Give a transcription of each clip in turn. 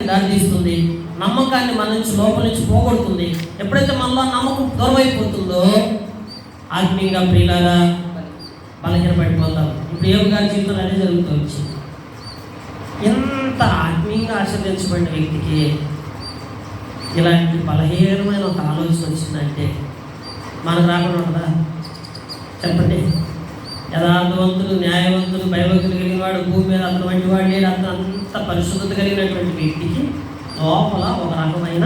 దారితీస్తుంది. నమ్మకాన్ని మన నుంచి లోపల నుంచి పోగొడుతుంది. ఎప్పుడైతే మనలో నమ్మకం దూరం అయిపోతుందో ఆత్మీయంగా ప్రియులారా బలహీనపడిపోతాం. ఇప్పుడు యోబు గారి జీవితంలో అదే జరుగుతూ వచ్చింది. ఎంత ఆత్మీయంగా ఆశీర్వదించబడిన వ్యక్తికి ఇలాంటి బలహీనమైన ఒక ఆలోచన వచ్చిందంటే మనకు రాకుండా ఉంటుందా? చెప్పండి. యథార్థవంతులు, న్యాయవంతులు, భయభక్తులు కలిగిన వాడు భూమి మీద అతను వంటి వాడు లేడు. అతను అంత పరిశుద్ధత కలిగినటువంటి వ్యక్తికి లోపల ఒక రకమైన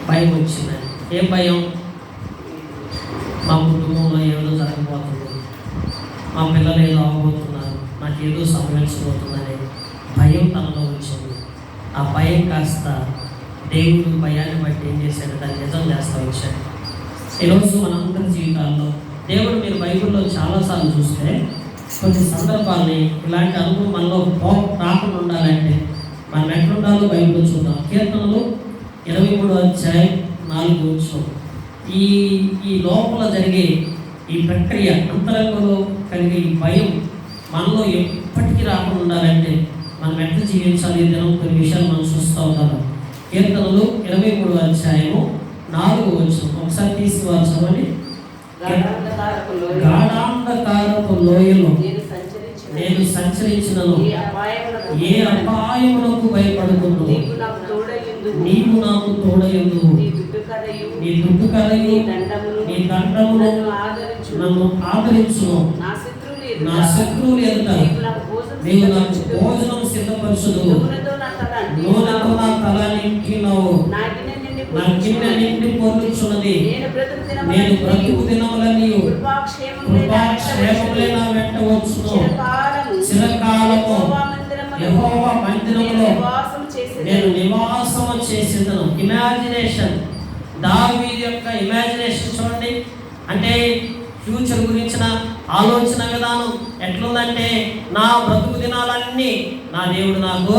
భయం వచ్చిందండి. ఏం భయం? మా కుటుంబంలో ఏదో జరగబోతుంది, మా పిల్లలు ఏదో అవ్వబోతున్నారు, నాకు ఏదో సంభవించబోతుందనే భయం తనలో వచ్చింది. ఆ భయం కాస్త దేవుడు భయాన్ని బట్టి ఏం చేశాడు? దాన్ని నిజం చేస్తూ వచ్చాడు. ఈరోజు మనందరి జీవితాల్లో దేవుడు మీరు బైబిల్లో చాలాసార్లు చూస్తే కొన్ని సందర్భాల్ని ఇలాంటి అనుభవం మనలో రాకుండా ఉండాలంటే మనం ఎట్లుండాలో బైబిల్లో చూద్దాం. కీర్తనలు 23:4 ఈ లోపల జరిగే ఈ ప్రక్రియ అంతరంగంలో కలిగే ఈ భయం మనలో ఎప్పటికీ రాకుండా ఉండాలంటే మనం ఎట్లా జీవించాలి దినం కొన్ని విషయాలు మనం చూస్తూ ఉంటాము. కీర్తనలు 23:4 ఒకసారి తీసి వారు చదవండి. గాఢాంధకారపు లోయలో నేను సంచరించినను ఏ అపాయమునకు భయపడకుండా నీవు నాకు తోడయుందువు. నీ దుడ్డుకరయు నీ దండమును నన్ను ఆదరించును. నా శత్రువులు ఎదుట నీవు నాకు భోజనం సిద్ధపరచుదువు. నూనెతో నా తల నింపినావు. నా గిన్నె నిండి పొర్లుచున్నది. నేను బ్రతుకు దినములని కృపాక్షేమములే నా వెంట వచ్చును. చిరకాలము యెహోవా మందిరములో నేను నివాసము చేసేదను. ఇమాజినేషన్, దావీదు యొక్క ఇమాజినేషన్ చూడండి. అంటే ఫ్యూచర్ గురించిన ఆలోచన విధానం ఎట్లుందంటే నా బ్రతుకు దినాలన్నీ నా దేవుడు నాకు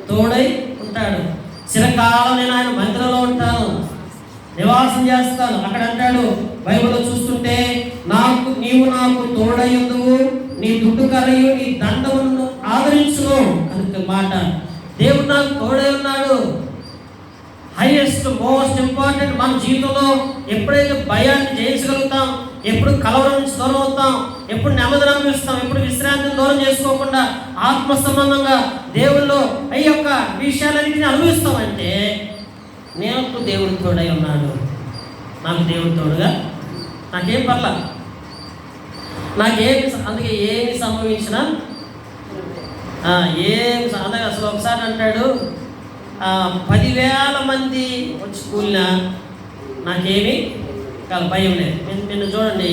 తోడై ఉంటాడు. చిరకాలం నేను ఆయన మందిరంలో ఉంటాను, నివాసం చేస్తాను. అక్కడ అంటాడు బైబిల్లో చూస్తుంటే నీవు నాకు తోడయుందువు, నీ దుడ్డుకరయు నీ దండమును ఆదరించును అని మాట. దేవుడు నాకు తోడై ఉన్నాడు. హైయెస్ట్ మోస్ట్ ఇంపార్టెంట్ మన జీవితంలో ఎప్పుడైతే భయాన్ని జయించగలుగుతాం, ఎప్పుడు కలవరం నుంచి దూరం అవుతాం, ఎప్పుడు నెమ్మదిని అనుభవిస్తాం, ఎప్పుడు విశ్రాంతిని దూరం చేసుకోకుండా ఆత్మ సంబంధంగా దేవుల్లో ఈ యొక్క విషయాలన్నింటినీ అనుభవిస్తామంటే నాకు దేవుడు తోడై ఉన్నాడు. నాకు దేవుడు తోడుగా నాకేం పర్లా, నాకేమి అందుకే ఏమి సంభవించినా అందుకే అసలు ఒకసారి అంటాడు 10,000 మంది వచ్చి కూలినా నాకేమీ భయం లేదు. నిన్ను చూడండి,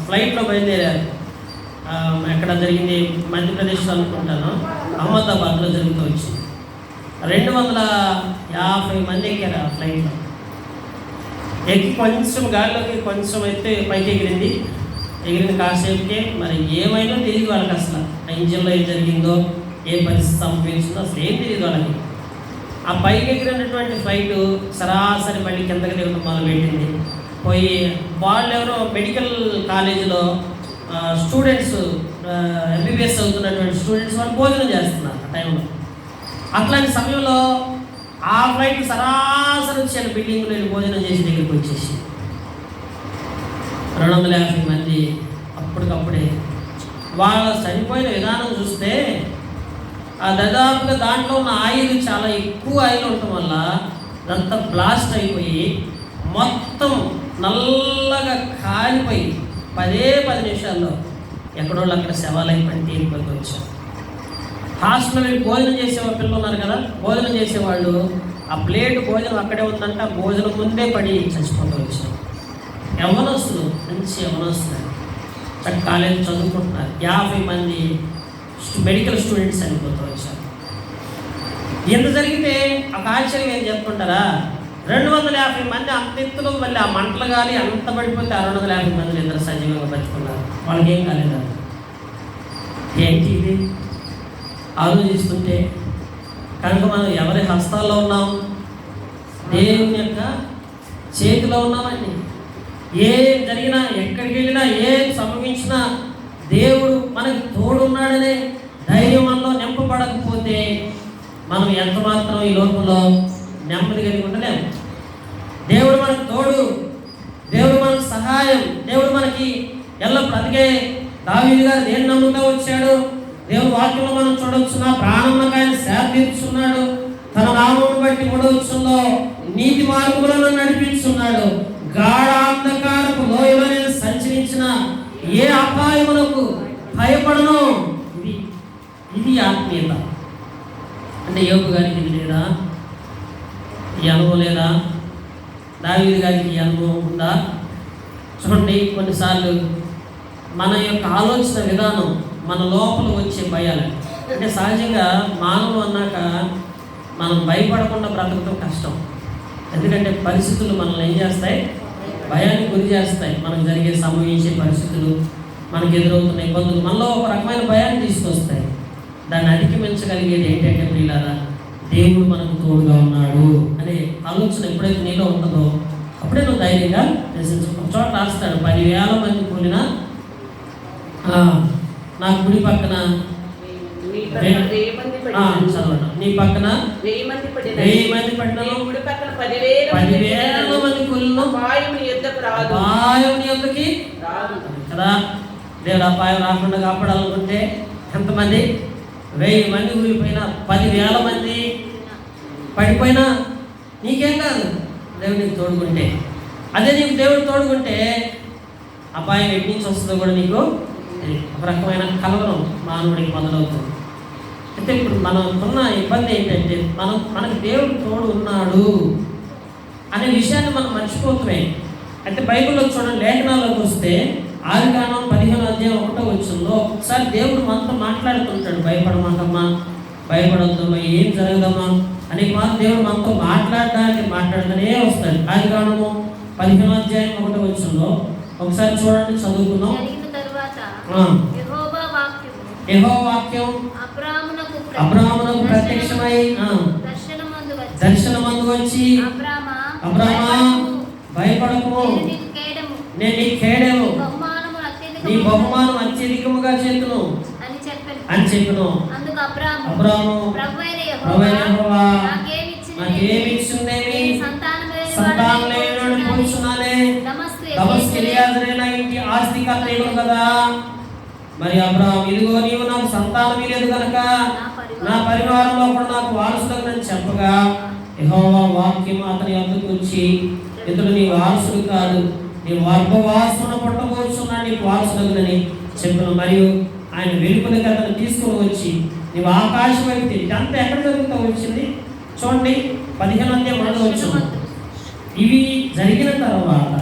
ఫ్లైట్లో బయలుదేరారు. ఎక్కడ జరిగింది? మధ్యప్రదేశ్లో అనుకుంటాను, అహ్మదాబాద్లో జరుగుతూ వచ్చింది. 250 మంది ఎక్కారు ఆ ఫ్లైట్లో. ఎక్కి కొంచెం గాలిలోకి కొంచెం అయితే పైకి ఎగిరింది కాసేపుకే. మరి ఏమైనా తెలియదు వాళ్ళకి, అసలు ఆ ఇంజిన్లో ఏం జరిగిందో, ఏ పరిస్థితి సంభవించిందో అసలు ఏం తెలియదు వాళ్ళకి. ఆ పైకి ఎగిరినటువంటి ఫ్లైట్ సరాసరి మళ్ళీ కిందకి దిగడం మొదలుపెట్టింది. పోయి వాళ్ళు ఎవరో మెడికల్ కాలేజీలో స్టూడెంట్స్, ఎంబీబీఎస్ చదువుతున్నటువంటి స్టూడెంట్స్ వాళ్ళు భోజనం చేస్తున్నారు ఆ టైంలో. అట్లాంటి సమయంలో ఆ ఫ్లైట్ సరాసరి వచ్చాను బిల్డింగ్లో వెళ్ళి భోజనం చేసి దగ్గరికి వచ్చేసి 250 మంది అప్పటికప్పుడే. వాళ్ళ చనిపోయిన విధానం చూస్తే దాదాపుగా దాంట్లో ఉన్న ఆయిల్ చాలా ఎక్కువ ఆయిల్ ఉండటం వల్ల అదంతా బ్లాస్ట్ అయిపోయి మొత్తం నల్లగా కాలిపోయి 10 నిమిషాల్లో ఎక్కడోళ్ళు అక్కడ శవాలైపోయి తీరిపోయి వచ్చారు. హాస్టల్లో వెళ్ళి భోజనం చేసేవాళ్ళు పిల్లలు ఉన్నారు కదా, భోజనం చేసేవాళ్ళు ఆ ప్లేట్ భోజనం అక్కడే ఉందంటే ఆ భోజనం ముందే పడి చచ్చిపోతూ వచ్చారు. యవ్వనస్తులు, మంచి యవ్వనస్తున్నారు, చక్కగా కాలేజీ చదువుకుంటున్నారు. 50 మంది మెడికల్ స్టూడెంట్స్ చనిపోతూ వచ్చారు. ఎంత జరిగితే ఒక ఆశ్చర్యం ఏం చెప్పుకుంటారా? 250 మంది అంత ఎత్తులో మళ్ళీ ఆ మంటలు కానీ అంత పడిపోతే 250 మంది ఇద్దరు సజీవంగా బతుకున్నారు. వాళ్ళకి ఏం కాలేదు. ఏంటి ఇది ఆలోచిస్తుంటే కనుక మనం ఎవరి హస్తాల్లో ఉన్నాం? దేవుని యొక్క చేతిలో ఉన్నామండి. ఏం జరిగినా, ఎక్కడికి వెళ్ళినా, ఏం సంభవించినా దేవుడు మనకి తోడున్నాడనే ధైర్యం మనలో నింపబడకపోతే మనం ఎంత మాత్రం ఈ లోకంలో నెమ్మది కలిగి ఉండలేము. దేవుడు మనకు తోడు, దేవుడు మనకు సహాయం, దేవుడు మనకి ఎల్లప్పుడు. అందుకే దావీదు గారు దేన్ని నమ్ముతూ వచ్చాడు? దేవుడు వాక్యంలో మనం చూడవచ్చు, నా ప్రాణంలో ఆయన సేవ తీర్చున్నాడు, తన నామమును బట్టి మూడవచ్చులో నీతి మార్గములను నడిపించున్నాడు, గాఢాంధకారపు లోయలో నేను సంచరించిన ఏ అపాయములకు భయపడను. ఇది ఆత్మీయత. అంటే యోబు గారికి ఇది లేదా? ఈ అనుభవం లేదా? దావీదు గారికి ఈ అనుభవం ఉందా? చూడండి, కొన్నిసార్లు మన యొక్క ఆలోచన విధానం, మన లోపల వచ్చే భయాలు. అంటే సహజంగా మానవులు అన్నాక మనం భయపడకుండా బ్రతకడం కష్టం. ఎందుకంటే పరిస్థితులు మనల్ని ఏం చేస్తాయి? భయానికి గురి చేస్తాయి. మనకు జరిగే సంభవించే పరిస్థితులు, మనకు ఎదురవుతున్న ఇబ్బందులు మనలో ఒక రకమైన భయాన్ని తీసుకొస్తాయి. దాన్ని అధిగమించగలిగేది ఏంటంటే ప్రియులారా, దేవుడు మనకు తోడుగా ఉన్నాడు అనే ఆలోచన ఎప్పుడైతే నీలో ఉంటుందో అప్పుడే నువ్వు ధైర్యంగా నివసించు. ఒక చోట రాస్తాడు, 10,000 మంది కూలినా నా కుడి పక్కన చదవండి, నీ పక్కన 1000 మంది పడిన 10,000 మంది కూలిన అపాయముని యొద్దకి కదా. దేవుడు అపాయం రాకుండా కాపాడాలనుకుంటే ఎంతమంది? 1000 మంది కూలిపోయినా, 10,000 మంది పడిపోయినా నీకేం కాదు, దేవుడు నీకు తోడుకుంటే. అదే నీకు దేవుడు తోడుకుంటే అపాయం ఎటు నుంచి వస్తుందో కూడా నీకు ఒక రకమైన కలవరం మానవుడికి మొదలవుతుంది. అయితే ఇప్పుడు మనం ఉన్న ఇబ్బంది ఏంటంటే మనకు దేవుడు తోడు ఉన్నాడు అనే విషయాన్ని మనం మర్చిపోతున్నాయి. అయితే బైబిల్లో చూడండి, లేఖనాల్లోకి వస్తే ఆదికాండం 15:1 ఒకసారి దేవుడు మనతో మాట్లాడుతుంటాడు. భయపడమాకమ్మా, భయపడొద్దమ్మా, ఏం జరగదమ్మా అనేక మాట దేవుడు మనతో మాట్లాడుతూనే వస్తాడు. ఆదికాండము 15:1 ఒకసారి చూడండి, చదువుకుందాం. యెహోవా వాక్యం అబ్రాహామునకు ప్రత్యక్షమై దర్శనమందు వచ్చి, అబ్రామా భయపడకు, నేను నీ కేడెము, నీ బహుమానం అత్యధికముగా చేతును అని చెప్పెను. అబ్రాము ప్రభువా నాకేమిచ్చుందేమి, సంతానం లేనివాడు కూర్చున్నానే, దమస్కు ఎలియాజరైన ఇంటి ఆస్తికర్త ఏమో కదా. మరి అబ్రాహాము, ఇదిగో నీవు నాకు సంతానం లేదు కనుక నా పరివారంలో కూడా నాకు వారసుడని చెప్పగా, యెహోవా వాక్యం అతని వద్దకు వచ్చి, ఇతడు నీ వారసుడు కాదు, నీ గర్భవాసమున పుట్టబోచున్నాడు, నీకు వారసుడని చెప్పను. మరియు ఆయన వెలుపలికి అతను తీసుకుని వచ్చి, నీవు ఆకాశం వైపు ఇదంతా ఎక్కడ జరుగుతూ వచ్చింది చూడండి. 15:1 ఇవి జరిగిన తర్వాత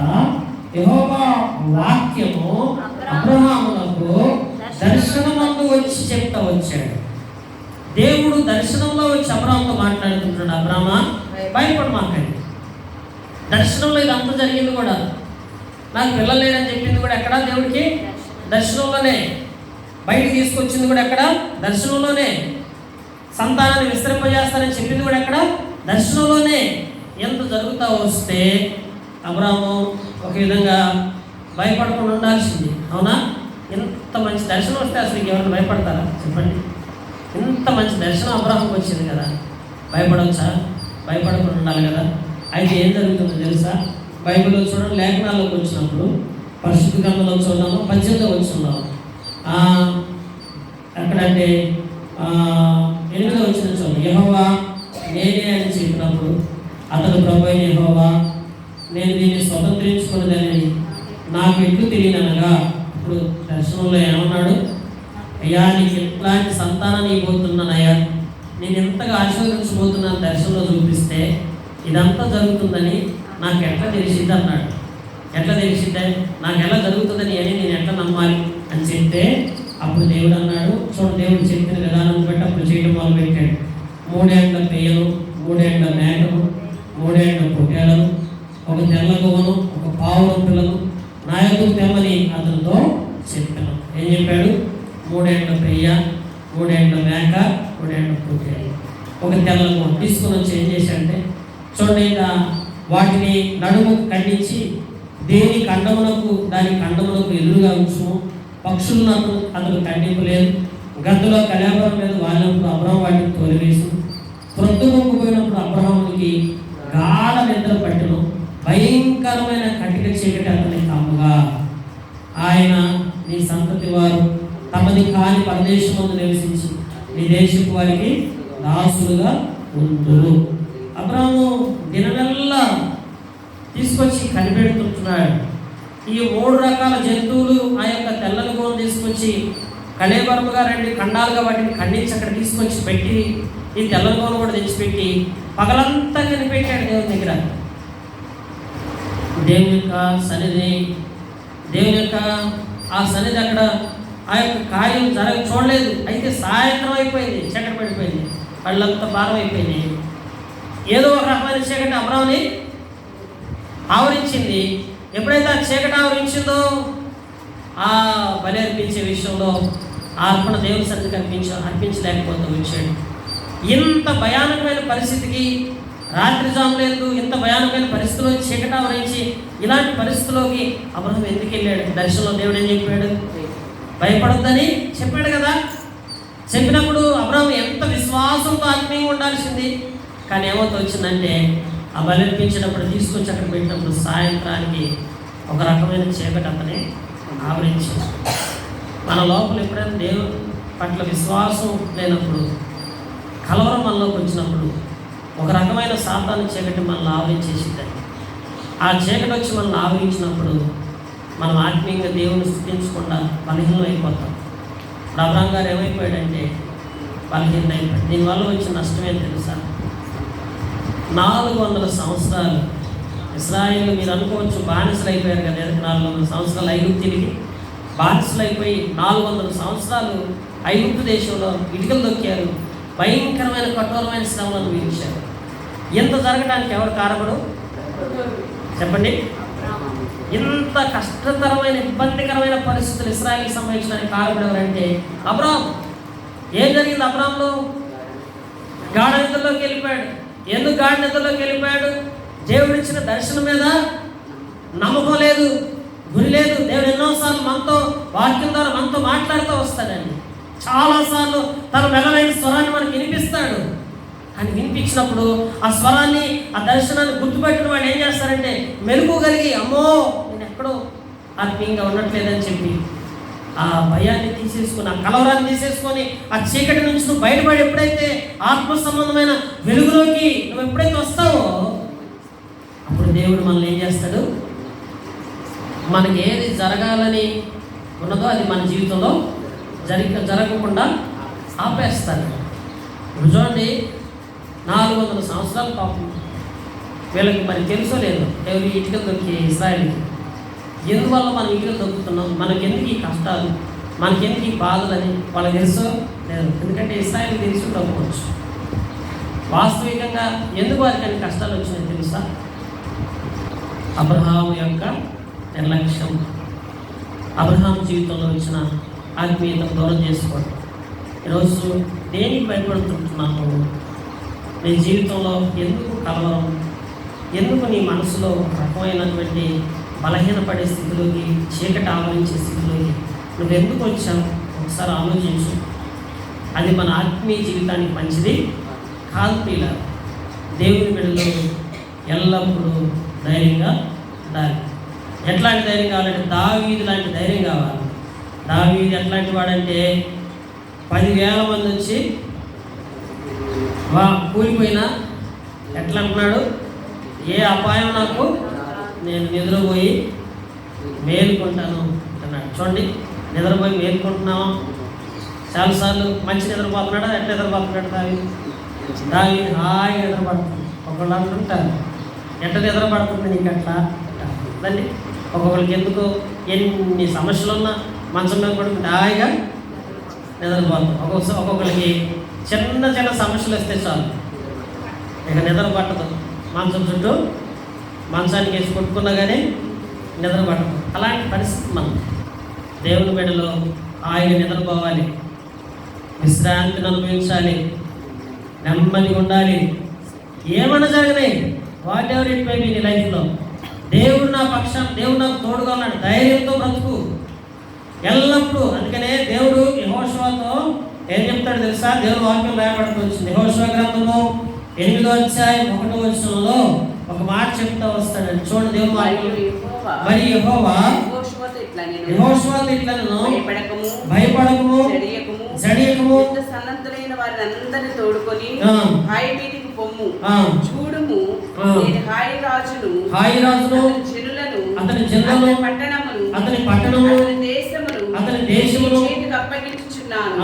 యెహోవా వాక్యము అబ్రహామునకు దర్శనమందు వచ్చి చెప్తా వచ్చాడు. దేవుడు దర్శనంలో వచ్చి అబ్రహాముతో మాట్లాడుతుంటాడు, అబ్రహామా భయపడమాకండి. దర్శనంలో ఇదంతా జరిగింది కూడా. నాకు పిల్లలు లేదని చెప్పింది కూడా ఎక్కడ? దేవుడికి దర్శనంలోనే. బయటికి తీసుకొచ్చింది కూడా ఎక్కడ? దర్శనంలోనే. సంతానాన్ని విస్తరింపజేస్తానని చెప్పింది కూడా ఎక్కడ? దర్శనంలోనే. ఎంత జరుగుతూ వస్తే అబ్రహాము ఒక విధంగా భయపడకుండా ఉండాల్సింది, అవునా? ఇంత మంచి దర్శనం వస్తే అసలు ఎవరైనా భయపడతారా చెప్పండి? ఇంత మంచి దర్శనం అబ్రహాముకి వచ్చింది కదా, భయపడవచ్చా? భయపడకుండా ఉండాలి కదా. అయితే ఏం జరుగుతుందో తెలుసా? బైబిల్లో చూడండి, లేఖనాల్లోకి వచ్చినప్పుడు పరిశుద్ధ గ్రంథంలో చూద్దాము, 18 ఎక్కడంటే 8 చూడండి. యెహోవా నేనే అని చెప్పినప్పుడు అతడు ప్రభు అయిన యెహోవా, నేను దీన్ని స్వతంత్రించుకున్నదని నాకు ఎట్లు తెలియనగా. ఇప్పుడు దర్శనంలో ఏమన్నాడు? అయ్యా, నీకు ఎట్లాంటి సంతానాన్ని ఇవ్వబోతున్నానయ్యా, నేను ఎంతగా ఆశీర్వదించబోతున్నాను దర్శనంలో చూపిస్తే, ఇదంతా జరుగుతుందని నాకు ఎట్లా తెలిసింది అన్నాడు. ఎట్లా తెలిసిందే, నాకు ఎలా జరుగుతుందని అని నేను ఎట్లా నమ్మాలి అని చెప్తే, అప్పుడు దేవుడు అన్నాడు, చూడండి, దేవుడు చెప్పిన విధానం బట్టి అప్పుడు చేయడం మొదలుపెట్టాడు. 3 ఏండ్ల పెయ్యలు, 3 ఏండ్ల మేకలు, 3 ఏండ్ల పొట్టేలను, ఒక తెల్ల గోవను, ఒక పావురం పిల్లను నా యొద్దకు తెమ్మని అతనితో చెప్పాను. ఏం చెప్పాడు? 3 ఏండ్ల పెయ్య, 3 ఏండ్ల మేక, 3 ఏండ్ల పొట్టేలు, ఒక తెల్ల గోవ తీసుకుని వచ్చి ఏం చేశాడంటే, చూడండి, వాటిని నడుము ఖండించి దేని ఖండమునకు దాని ఖండమునకు ఎదురుగా ఉంచుము, పక్షులను అతను ఖండింపలేదు, గద్దలో కళాపురం మీద వాళ్ళప్పుడు అబ్రహాము వాటిని తోలివేసి ప్రొద్దుముక్కుపోయినప్పుడు అబ్రహాముకి గాఢ నిద్ర పట్టును, భయంకరమైన కటిక చీకటి అతని కమ్ముగా. ఆయన నీ సంతతి వారు తమది కాని పరదేశమందు నివసించి నీ దేశపు వారికి దాసులుగా ఉందురు. అబ్రహాము దినమెల్లా తీసుకొచ్చి కనిపెడుతుంటున్నాడు. ఈ 3 రకాల జంతువులు ఆ యొక్క తెల్లని గోను తీసుకొచ్చి కళేబరముగా 2 ఖండాలుగా వాటిని ఖండించి అక్కడ తీసుకొచ్చి పెట్టి, ఈ తెల్లని గోను కూడా తెచ్చిపెట్టి పగలంతా కనిపెట్టాడు దేవుని దగ్గర. దేవుని యొక్క సన్నిధి, దేవుని యొక్క ఆ సన్నిధి అక్కడ ఆ యొక్క కార్యం చూడలేదు. అయితే సాయంత్రం అయిపోయింది, చీకటి పడిపోయింది, కళ్ళంతా భారం అయిపోయింది. ఏదో ఒక రకమైన చీకటి అబ్రహాముని ఆవరించింది. ఎప్పుడైతే ఆ చీకటి ఆవరించిందో ఆ బలి అర్పించే విషయంలో ఆ అర్పణ దేవుని సన్నిధికి అర్పించలేకపోతూ వచ్చాడు. ఇంత భయానకమైన పరిస్థితికి రాత్రి జాములేదు, ఇంత భయానకమైన పరిస్థితిలో చీకటి ఆవరించి ఇలాంటి పరిస్థితిలోకి అబ్రహాం ఎందుకు వెళ్ళాడు? దర్శనంలో దేవుడు ఏం చెప్పాడు? భయపడొద్దని చెప్పాడు కదా. చెప్పినప్పుడు అబ్రహాం ఎంత విశ్వాసంతో ఆత్మీయంగా ఉండాల్సింది. కానీ ఏమవుతూ వచ్చిందంటే ఆ బలి అర్పించినప్పుడు తీసుకొచ్చి అక్కడ పెట్టినప్పుడు సాయంత్రానికి ఒక రకమైన చీకటి అతనే ఆవరించింది. మన లోపల ఎప్పుడైనా దేవుని పట్ల విశ్వాసం లేనప్పుడు, కలవరం మనలోకి వచ్చినప్పుడు ఒక రకమైన సాతాను చీకటి మనల్ని ఆవరించేసింది. ఆ చీకటి వచ్చి మనల్ని ఆవరించినప్పుడు మనం ఆత్మీయంగా దేవుని స్థుతించకుండా బలహీనం అయిపోతాం. అబ్రహాం గారు ఏమైపోయాడంటే బలహీనం అయిపోయాడు. దీనివల్ల వచ్చిన నష్టమే తెలుసా? 400 సంవత్సరాలు ఇశ్రాయేలు, మీరు అనుకోవచ్చు బానిసలు అయిపోయారు కదా, 400 సంవత్సరాలు ఐగుప్తునికి బానిసలు అయిపోయి 400 సంవత్సరాలు ఐగుప్తు దేశంలో ఇటుకలు దొక్కారు. భయంకరమైన కఠోరమైన శ్రమలను అనుభవించారు. ఎంత జరగడానికి ఎవరు కారకుడు చెప్పండి? ఇంత కష్టతరమైన ఇబ్బందికరమైన పరిస్థితులు ఇశ్రాయేలుకి సంబంధించిన కారకుడు ఎవరంటే అబ్రహాం. ఏం జరిగింది? అబ్రహాంలో గాఢ నిద్రలోకి వెళ్ళిపోయాడు. ఎందుకు గాఢ నిద్రలోకి వెళ్ళిపోయాడు? దేవుడిచ్చిన దర్శనం మీద నమ్మకం లేదు, గురి లేదు. దేవుడు ఎన్నోసార్లు మనతో వాక్యం ద్వారా మనతో మాట్లాడుతూ వస్తాడండి. చాలాసార్లు తన మెల్లైన స్వరాన్ని మనకు వినిపిస్తాడు. అని వినిపించినప్పుడు ఆ స్వరాన్ని, ఆ దర్శనాన్ని గుర్తుపెట్టిన వాళ్ళు ఏం చేస్తారంటే మెలుగుగలిగి, అమ్మో నేను ఎక్కడో ఆత్మీయంగా ఉండట్లేదని చెప్పి ఆ భయాన్ని తీసేసుకొని, ఆ కలవరాన్ని తీసేసుకొని, ఆ చీకటి నుంచి నువ్వు బయటపడి ఎప్పుడైతే ఆత్మ సంబంధమైన వెలుగులోకి నువ్వు ఎప్పుడైతే వస్తావో అప్పుడు దేవుడు మనల్ని ఏం చేస్తాడు? మనకి ఏది జరగాలని ఉన్నదో అది మన జీవితంలో జరగకుండా ఆపేస్తాడు. ఇప్పుడు చూడండి, 400 సంవత్సరాల పాపం వీళ్ళకి మరి తెలుసో లేదు దేవుడు ఇటుకలు దొరికి ఇశ్రాయేలుకి. ఎందువల్ల మనం ఇటుకలు దొక్కుతున్నాం, మనకెందుకు ఈ కష్టాలు, మనకెందుకు ఈ బాధలని వాళ్ళకి తెలుసో లేదు. ఎందుకంటే ఇశ్రాయేలుకి తెలిసి ఉండకపోవచ్చు. వాస్తవికంగా ఎందుకు వారికి అన్ని కష్టాలు వచ్చినాయో తెలుసా? అబ్రహాము యొక్క నిర్లక్ష్యం, అబ్రహాం జీవితంలో వచ్చిన ఆత్మీయతను దూరం చేసుకోవడం. ఈరోజు దేనికి భయపడుతుంటున్నాము? నీ జీవితంలో ఎందుకు కలవరం, ఎందుకు నీ మనసులో ఒక రకమైనటువంటి బలహీనపడే స్థితిలోకి, చీకటి ఆవరించే స్థితిలోకి నువ్వు ఎందుకు వచ్చావు? ఒకసారి ఆలోచించు. అది మన ఆత్మీయ జీవితానికి మంచిది కాదు. పిల్ల దేవుని బిడ్డలో ఎల్లప్పుడూ ధైర్యంగా ఉండాలి. ఎట్లాంటి ధైర్యం కావాలంటే దావీదు లాంటి ధైర్యం కావాలి. దావీదు ఎట్లాంటి వాడంటే 10,000 మంది వచ్చి కూలిపోయినా ఎట్లా అంటున్నాడు? ఏ అపాయం నాకు, నేను నిద్రపోయి మేలుకుంటాను అంటున్నాడు. చూడండి, నిద్రపోయి మేలుకుంటున్నావా? చాలాసార్లు మంచి నిద్రపోతున్నాడా? ఎట్లా నిద్రపోతున్నాడు దావీదు? హాయిగా నిద్రపడుతుంది. ఒకళ్ళు అంటుంటారు, ఎట్లా నిద్రపడుతుంది నీకు అట్లా అండి. ఒక్కొక్కరికి ఎందుకు ఎన్ని సమస్యలున్నా మంచం మీద పడుకుంటే హాయిగా నిద్రపోతాం. ఒక్కొక్కరికి చిన్న చిన్న సమస్యలు వస్తే చాలు ఇక నిద్ర పట్టదు. మంచం చుట్టూ మంచానికి వేసి కొట్టుకున్నా కానీ నిద్ర పట్టదు. అలాంటి పరిస్థితి మనం దేవుని బిడ్డలో ఆయన నిద్రపోవాలి, విశ్రాంతిని అనుభవించాలి, నెమ్మదిగా ఉండాలి. ఏమన్నా జరిగినాయి, what ever it may be నీ లైఫ్లో, దేవుడు నా పక్షం, దేవుడు నాకు తోడుగా ఉన్నాడు, ధైర్యంతో బ్రతుకు ఎల్లప్పుడూ. అందుకనే దేవుడు యెహోషువతో ఏం చెప్తాడు తెలుసా? దేవుని వాక్యం రాయబడుతూ వచ్చింది. యెహోషువ గ్రంథము 8వ అధ్యాయం 1వ వచనంలో ఒక మాట చెప్తా వస్తాడు. చూడండి దేవుని వాక్యం. మరి యెహోవా యెహోషువతో ఇట్లా నేను భయపడకము జడియకము సన్నద్ధులైన వారిని అందరిని తోడుకొని హాయి మీదికి పొమ్ము చూడుము నేను హాయి రాజును అతని జనులను అతని పట్టణము అతని దేశమును చేతికి అప్పగించుచున్నాను.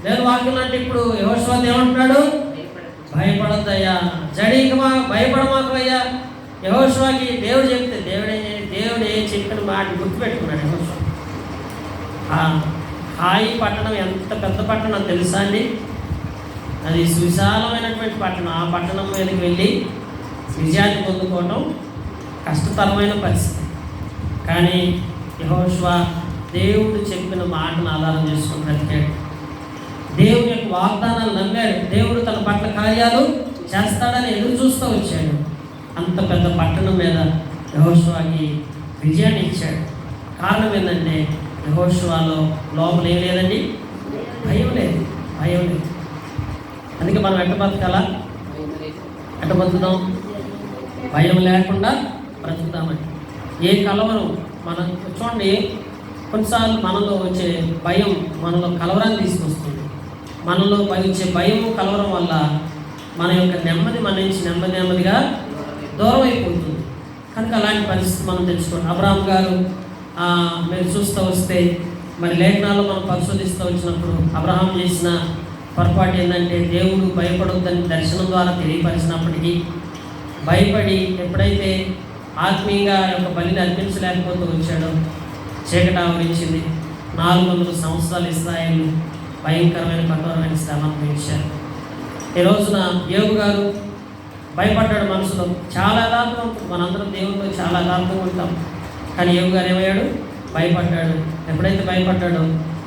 దేవుని వాక్యం అంటే ఇప్పుడు యెహోషువ ఏమంటున్నాడు? భయపడొద్దయ్యా, జడియకమా, భయపడమాకయ్యా. యెహోషువకి దేవుడు చెప్తే దేవుడే చెప్పిన మాట గుర్తుపెట్టుకున్నాడు యెహోషువ. హాయి పట్టణం ఎంత పెద్ద పట్టణం తెలుసా అండి? అది సువిశాలమైనటువంటి పట్టణం. ఆ పట్టణం మీదకి వెళ్ళి విజయాన్ని పొందుకోవడం కష్టతరమైన పరిస్థితి. కానీ యెహోషువ దేవుడు చెప్పిన మాటను ఆధారం చేసుకుని బ్రతికాడు. దేవుని యొక్క వాగ్దానాలు నమ్మాడు. దేవుడు తన పట్ల కార్యాలు చేస్తాడని ఎదురు చూస్తూ వచ్చాడు. అంత పెద్ద పట్టణం మీద యెహోషువకి విజయాన్ని ఇచ్చాడు. కారణం ఏంటంటే యెహోషువలో లోపల ఏం లేదండి? భయం లేదు. అందుకే మనం ఎట్ట బతకాలా? ఎట్ట బతుకుదాం? భయం లేకుండా బ్రతుకుతామండి. ఏ కలవరం మనం చూడండి, కొన్నిసార్లు మనలో వచ్చే భయం మనలో కలవరాన్ని తీసుకొస్తుంది. మనలో వచ్చే భయం కలవరం వల్ల మన యొక్క నెమ్మది మన నుంచి నెమ్మదిగా దూరం అయిపోతుంది. కనుక అలాంటి పరిస్థితి మనం తెలుసుకోండి. అబ్రహాం గారు మీరు చూస్తూ వస్తే మరి లేఖనాల్లో మనం పరిశోధిస్తూ వచ్చినప్పుడు అబ్రహాం చేసిన పొరపాటు ఏంటంటే దేవుడు భయపడొద్దని దర్శనం ద్వారా తెలియపరిచినప్పటికీ భయపడి ఎప్పుడైతే ఆత్మీయంగా యొక్క బలిని అర్పించలేకపోతూ వచ్చాడో చీకటి ఆవరించింది. 400 సంవత్సరాలు ఇశ్రాయేలు భయంకరమైన కఠోరమైన శ్రమ అనుభవించారు. ఈ రోజున యోబు గారు భయపడ్డాడు. మనసులో చాలా యథార్థం. మనందరం దేవుడితో చాలా యథార్థంగా ఉంటాం. కానీ యోబు గారు ఏమయ్యాడు? భయపడ్డాడు. ఎప్పుడైతే భయపడ్డాడో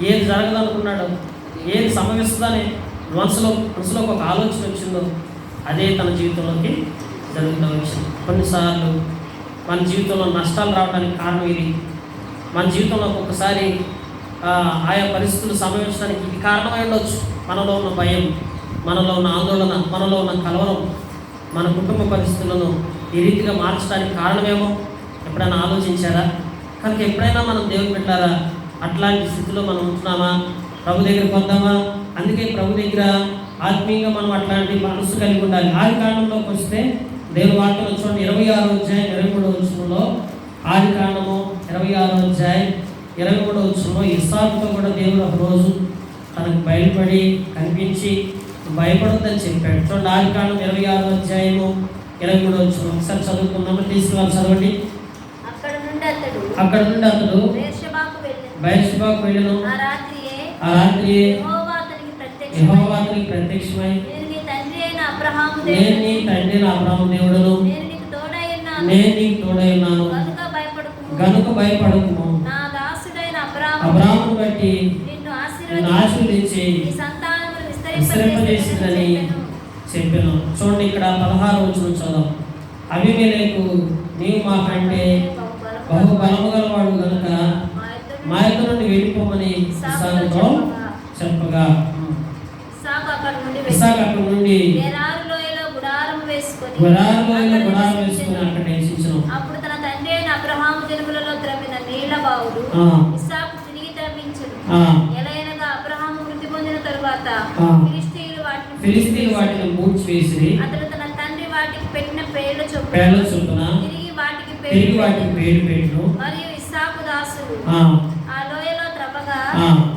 ఏది జరగదనుకున్నాడో, ఏది సంభవిస్తుందని మనసులోకి ఒక ఆలోచన వచ్చిందో అదే తన జీవితంలోకి జరుగుతూ వచ్చింది. కొన్నిసార్లు మన జీవితంలో నష్టాలు రావడానికి కారణం ఇది. మన జీవితంలో ఒక్కొక్కసారి ఆయా పరిస్థితులు సంభవించడానికి ఇది కారణమై ఉండొచ్చు. మనలో ఉన్న భయం, మనలో ఉన్న ఆందోళన, మనలో ఉన్న కలవరం మన కుటుంబ పరిస్థితులను ఈ రీతిగా మార్చడానికి కారణమేమో ఎప్పుడైనా ఆలోచించారా? కనుక ఎప్పుడైనా మనం దేవుని పెట్టారా అట్లాంటి స్థితిలో మనం ఉంటున్నామా? ప్రభు దగ్గరికి వద్దామా? అందుకే ప్రభు దగ్గర ఆత్మీయంగా మనం అట్లాంటి మనసు కలిగి ఉండాలి. ఆది కాండంలోకి వస్తే దేవుని వాక్యం చూడండి, 26వ అధ్యాయం 23వ వచనంలో, ఆది కాండము 26వ అధ్యాయం 23వ వచనంలో ఇస్సాకుతో కూడా దేవుడు ఒక రోజు తనకు బయలుపడి కనిపించి భయపడొద్దని చెప్పాడు. చూడండి, ఆది కాండం 26వ అధ్యాయము 23వ వచనం ఒకసారి చదువుకుందాము. తీసుకురావాలి, చదవండి. అక్కడ నుండి అతడు బెర్షెబాకు వెళ్ళెను. ఆ రాత్రి యెహోవా అతనికి ప్రత్యక్షమై, నేను నీ తండ్రి అయిన అబ్రహాము దేవుడను, నేను నీకు తోడై ఉన్నాను గనుక భయపడకుము, అబ్రహామును బట్టి నిన్ను ఆశీర్వదించి విస్తరింపజేసిందని చెప్పాను. చూడండి, ఇక్కడ 16వ వచనం చదువు. అబీమెలెకు, నీవు మాకంటే బహు బలము గలవాడు కనుక మా యొక్క నుండి వెళ్ళిపోమని ఇస్సాకుతో చెప్పగా, ఇస్సాకు అక్కడ నుండి గెరారు లోయలో గుడారం వేసుకుని అక్కడ నివసించును. అప్పుడు తన తండ్రి అయిన అబ్రహాము జనుములలో త్రవ్విన నీళ్ల బావులు ఇస్సాకు తిరిగి త్రవ్వించును. ఎలయనగా అబ్రహాము మృతి పొందిన తరువాత ఫిలిష్తీయులు వాటిని మూడ్చివేసి అతడు తన తండ్రి వాటికి పెట్టిన పేర్ల చొప్పున తిరిగి వాటికి పేరు పెట్టు. మరియు ఇస్సాకు దాసులు ఆ లోయలో త్రవ్వగా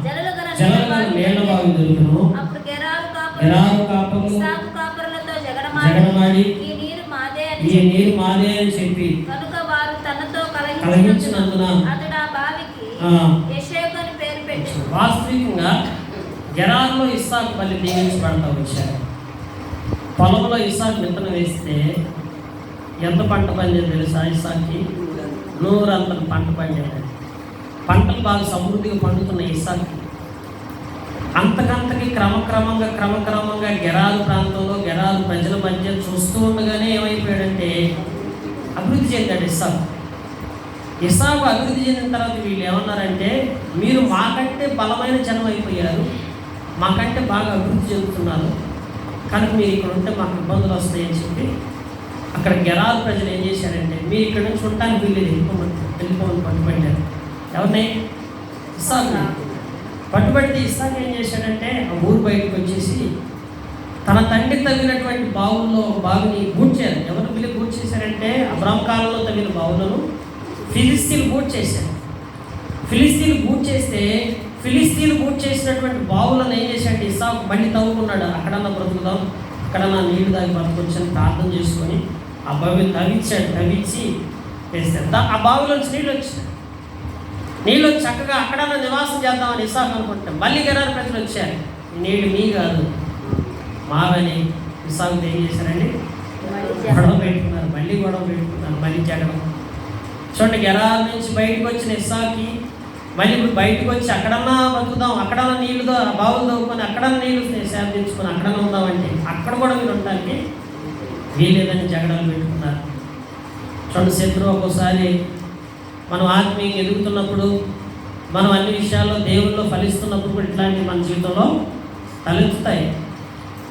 జలగల నీళ్ల బావి దొరుకును. అప్పుడు గెరారు కాపరులు ఇస్సాకు కాపరులతో జగడమాడి ఈ నీరు మాదే అని చెప్పి కనుక వారు తనతో కలహించినందున అతడు ఆ బావికి యెషేకు అని పేరు పెట్టాడు. వాస్తవికంగా గెరారులో ఇస్సాకు మళ్ళీ దీవించబడతా వచ్చారు. పొలంలో ఇస్సాకు విత్తనం వేస్తే ఎంత పంట పండేది తెలుసా? ఇస్సాకి 100 పంట పండేది. పంటలు బాగా సమృద్ధిగా పండుతున్న ఇస్సాకి అంతకంతకి క్రమక్రమంగా గెరారు ప్రాంతంలో గెరారు ప్రజల మధ్య చూస్తూ ఉండగానే ఏమైపోయాడంటే అభివృద్ధి చెందాడు ఇస్సాకు అభివృద్ధి చెందిన తర్వాత వీళ్ళు ఏమన్నారంటే, మీరు మాకంటే బలమైన జనం అయిపోయారు, మాకంటే బాగా అభివృద్ధి చెందుతున్నారు, కనుక మీరు ఇక్కడ ఉంటే మాకు ఇబ్బందులు వస్తాయని చెప్పి అక్కడ గెరారు ప్రజలు ఏం చేశారంటే మీరు ఇక్కడ నుంచి ఉండటానికి వీళ్ళు వెళ్ళిపోమని పట్టుబట్టారు. ఎవరిని? ఇస్సాకు. పట్టుబడితే ఇస్సాకు ఏం చేశాడంటే ఆ ఊరు బయటకు వచ్చేసి తన తండ్రి తవ్వినటువంటి బావుల్లో ఒక బావిని గూడ్చారు. ఎవరు వీళ్ళు గూడ్ చేశారంటే అబ్రాహాం కాలంలో తవ్విన బావులను ఫిలిస్తీన్లు గూడ్ చేశారు. ఫిలిస్తీన్లు గూడ్ చేస్తే ఫిలిస్తీన్లు గూడ్ చేసినటువంటి బావులను ఏం చేశాడంటే ఇస్సాకు మళ్ళీ తవ్వుకున్నాడు. అక్కడన్నా బ్రతుకుదాం, అక్కడన్నా నీళ్లు దాగి బ్రతకొచ్చని ప్రార్థన చేసుకొని ఆ బావిని తవ్వించి వేస్తారు. ఆ బావిలోంచి నీళ్ళు వచ్చాయి. నీళ్ళు చక్కగా అక్కడన్నా నివాసం చేద్దామని ఇస్సాకు అనుకుంటాం. మళ్ళీ గెరారు ప్రజలు వచ్చారు. ఈ నీళ్ళు మీ కాదు మావని ఇస్సాకుతో ఏం చేశారండి? గొడవ పెట్టుకున్నారు. మళ్ళీ గొడవ పెట్టుకున్నారు. మళ్ళీ జగడం. చూడండి, గెరారు నుంచి బయటకు వచ్చిన ఇస్సాకి మళ్ళీ ఇప్పుడు బయటకు వచ్చి అక్కడన్నా బతుకుదాం, అక్కడన్నా నీళ్లు బావులు తవ్వుకొని అక్కడన్నా నీళ్లు సేవించుకొని అక్కడన్నా ఉందామంటే అక్కడ కూడా మీరు ఉండడానికి వీలేదని జగడాలు పెట్టుకున్నారు. చూడండి, శత్రువు ఒక్కోసారి మనం ఆత్మీయంగా ఎదుగుతున్నప్పుడు, మనం అన్ని విషయాల్లో దేవుల్లో ఫలిస్తున్నప్పుడు కూడా ఇట్లాంటివి మన జీవితంలో తలెత్తుతాయి.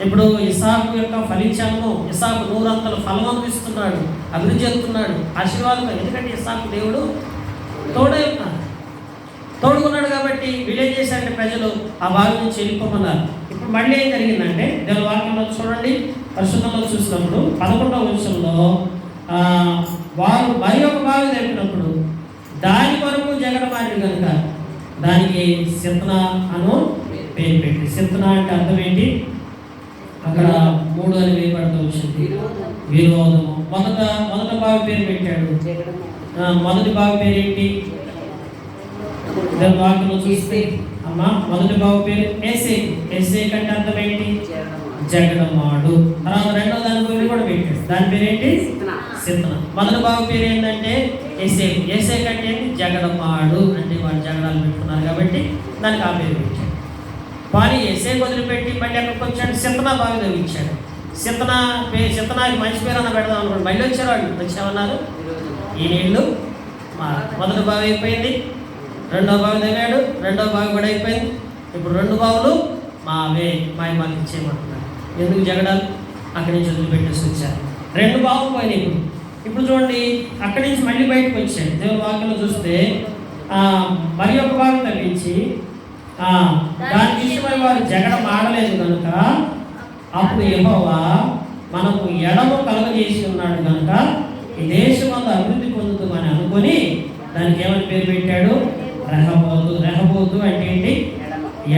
ఇప్పుడు ఇస్సాకు యొక్క ఫలించాము. ఇస్సాకు 100 అంతల ఫలం అందిస్తున్నాడు, అభివృద్ధి చెందుతున్నాడు, ఆశీర్వాదం. ఎందుకంటే ఇస్సాకు దేవుడు తోడుకున్నాడు కాబట్టి వీళ్ళేం చేశారంటే ప్రజలు ఆ బావి నుంచి వెళ్ళిపోమన్నారు. ఇప్పుడు మళ్ళీ ఏం జరిగిందంటే దేవుని వాక్యంలో చూడండి, పరిశుద్ధంలో చూసినప్పుడు 11వ వచనంలో వారు మరి ఒక బావి తెప్పినప్పుడు దాని వరకు జగడమాడి కనుక దానికి సిత్నా అను పేరు పెట్టి. సిత్నా అంటే అర్థం ఏంటి? అక్కడ 3 అని వేయబడుతూ వచ్చింది, విరోధము. మొదట బావి పేరు పెట్టాడు. మొదటి బావి పేరు ఏంటి? వాక్యంలో చూస్తే అమ్మా మొదటి బావి పేరు ఏసేకు. ఏసేకు అంటే అర్థం ఏంటి? జగడమాడు. తర్వాత రెండో దాని పేరు కూడా పెట్టాడు. దాని పేరు ఏంటి? సిత్నా. మొదటి బావి పేరు ఏంటంటే ఏసేకు. ఏసేకు అంటే ఏంటి? జగడమాడు. అంటే వాళ్ళు జగడాలు పెట్టుకున్నారు కాబట్టి దానికి ఆ పేరు పెట్టాడు. వారి ఏసేకు వదిలిపెట్టి మళ్ళీ అక్కడికి వచ్చాడు, సిత్నా బావి తవ్వించాడు. సిత్నాకి మంచి పేరు అన్న పెడదాం అనుకోండి. మళ్ళీ వచ్చారు వాళ్ళు. వచ్చామన్నారు, ఈ నీళ్ళు మొదటి బావి అయిపోయింది, రెండో బావి తవ్వాడు, రెండో బావి కూడా అయిపోయింది. ఇప్పుడు 2 బావులు మాకు ఇచ్చేయమంటున్నారు. ఎందుకు జగడాలు? అక్కడి నుంచి వదిలిపెట్టేసి వచ్చారు. 2 బావులు పోయినాయి. ఇప్పుడు చూడండి, అక్కడి నుంచి మళ్ళీ బయటకు వచ్చాడు. దేవుని వాక్యంలో చూస్తే మరి ఒక బావి తవ్వించి దాని విషయమై వారు జగడం ఆడలేదు కనుక అప్పుడు యెహోవా మనకు ఎడము కలుగజేసి ఉన్నాడు కనుక ఈ దేశమంతా అభివృద్ధి పొందుతామని అనుకొని దానికి ఏమని పేరు పెట్టాడు? రెహబోతు. రెహబోతు అంటే ఏంటి?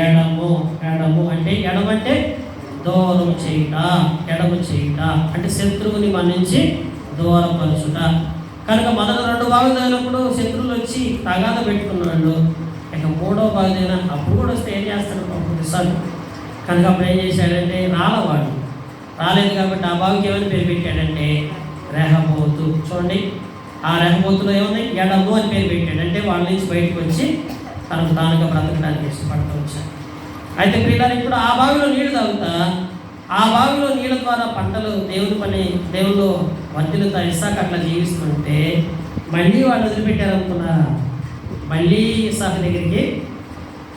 ఎడము. ఎడము అంటే ఎడమంటే దూరం చేయుట, ఎడము చేయుట అంటే శత్రువుని మన నుంచి దూరపరచుట. కనుక మొదట 2 బావులు అయినప్పుడు శత్రువులు వచ్చి తగాద పెట్టుకున్నాడు. ఇక 3వ బావిదైనా అప్పుడు కూడా వస్తే ఏం చేస్తాడు పాపం? కనుక అప్పుడు ఏం చేశాడంటే రాలవాడు. రాలేదు కాబట్టి ఆ బావికి ఏమని పేరు పెట్టాడంటే రెహబోతు. చూడండి, ఆ రెహబోతులో ఏముంది? ఎడము అని పేరు పెట్టాడు. అంటే వాళ్ళ నుంచి బయటకు వచ్చి తనకు తానుగా బ్రతకడానికి ఇష్టపడుతూ వచ్చాడు. అయితే పిల్లలు ఇప్పుడు ఆ బావిలో నీళ్లు తాగుతా, ఆ బావిలో నీళ్ళ ద్వారా పంటలు దేవుళ్ళు వర్ధిల్లుతా ఇస్సాకు అట్లా జీవిస్తుంటే మళ్ళీ వాళ్ళు వదిలిపెట్టారనుకున్నారా? మళ్ళీ ఇస్సాకు దగ్గరికి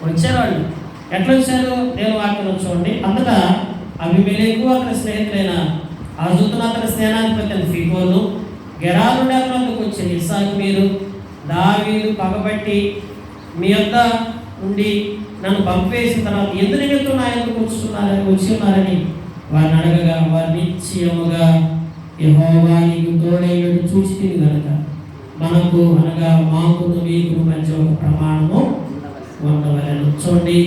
వచ్చారు. వాళ్ళు ఎట్లా వచ్చారు? దేవుని వాక్యంలో చూడండి. అంతటా అబీమెలెకు అతని స్నేహితులైన అజుతును అతని స్నేహాధిపతి అని ఫికోను గెరారు నుండి అతనికి వచ్చింది. ఇస్సాకు మీరు దావీదు పగబట్టి మీ యొద్ద నుండి నన్ను పంపేసిన తర్వాత ఎందుకు నిమిత్తం నా ఎందుకు వచ్చి ఉన్నారని వారిని అడగగా వారు నిశ్చయముగా యెహోవా నీకు తోడైనట్టు చూసి కనుక మనకు అనగా మాకును మీకు మధ్య ఒక ప్రమాణము ఉండవలెను. చూడండి,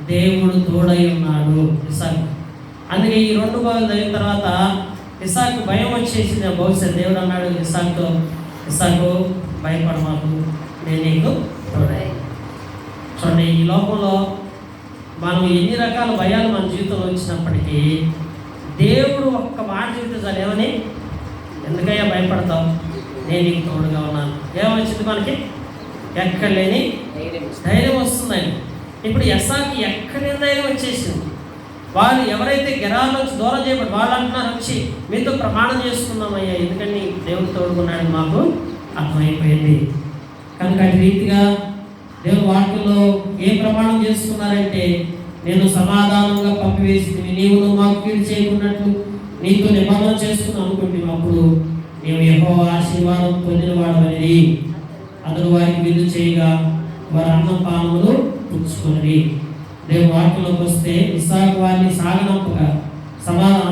దేవుడు తోడై ఉన్నాడు ఇస్సాకు. అందుకే ఈ 2 బావులు అయిన తర్వాత ఇస్సాకు భయం వచ్చేసింది. బహుశా దేవుడు అన్నాడు ఇస్సాకుతో, ఇస్సాకు భయపడమాకు, నేను నీకు తోడై. చూడండి, ఈ లోకంలో మనం ఎన్ని రకాల భయాలు మన జీవితంలో వచ్చినప్పటికీ దేవుడు ఒక్క మాట చెబితే చాలు, ఏమని? ఎందుకయ్యా భయపడతావు, నేను నీకు తోడుగా ఉన్నాను. ఏమొచ్చింది మనకి? ఎక్కడ లేని ధైర్యం వస్తుందని. ఇప్పుడు ఇస్సాకు ఎక్కడి ధైర్యం వచ్చేసింది. వాళ్ళు ఎవరైతే గెరాల నుంచి దూరం చేయబడి వాళ్ళు అంటున్నారు వచ్చి మీతో ప్రమాణం చేసుకున్నామయ్యా, ఎందుకని దేవుడు తోడుకున్నాడని మాకు అర్థమైపోయింది. కనుక అటు రీతిగా దేవుని వాక్యంలో ఏం ప్రమాణం చేసుకున్నారంటే నేను సమాధానంగా పంపివేసి నీవును మాకు కీడు చేయకున్నట్లు నీతో నిబంధన చేసుకుని అనుకుంటున్నప్పుడు నీవు యెహోవా ఆశీర్వాదం పొందినవాడవని అతడు వారికి విందు చేయగా వారి అన్నం పానములు పుచ్చుకున్నది. దేవుని వాక్యంలోకి వస్తే ఇస్సాకు వారిని సాగనంపగా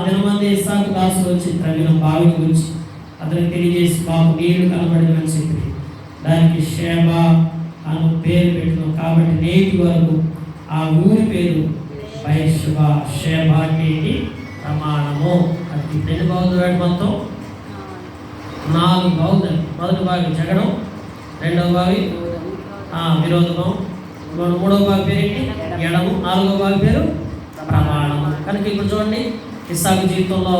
దినమంది ఇస్సాకు దాసులు వచ్చి త్రవ్విన బావిని గురించి అతనికి తెలియజేసి మాకు నీళ్లు కనబడిందని చెప్పి దానికి షేబా అని పేరు పెట్టిన. కాబట్టి నేటి వరకు ఆ ఊరి పేరు బయర్షెబా. షేబాకి ప్రమాణము. అది ఎన్ని బాగుంది మొత్తం 4 బాగుంది. మొదటి బావి జగడం, రెండవ బావి విరోధము, మూడవ బావి పేరు ఏంటి ఎడము, 4వ బావి పేరు ప్రమాణము. కనుక ఇప్పుడు చూడండి ఇస్సాకు జీవితంలో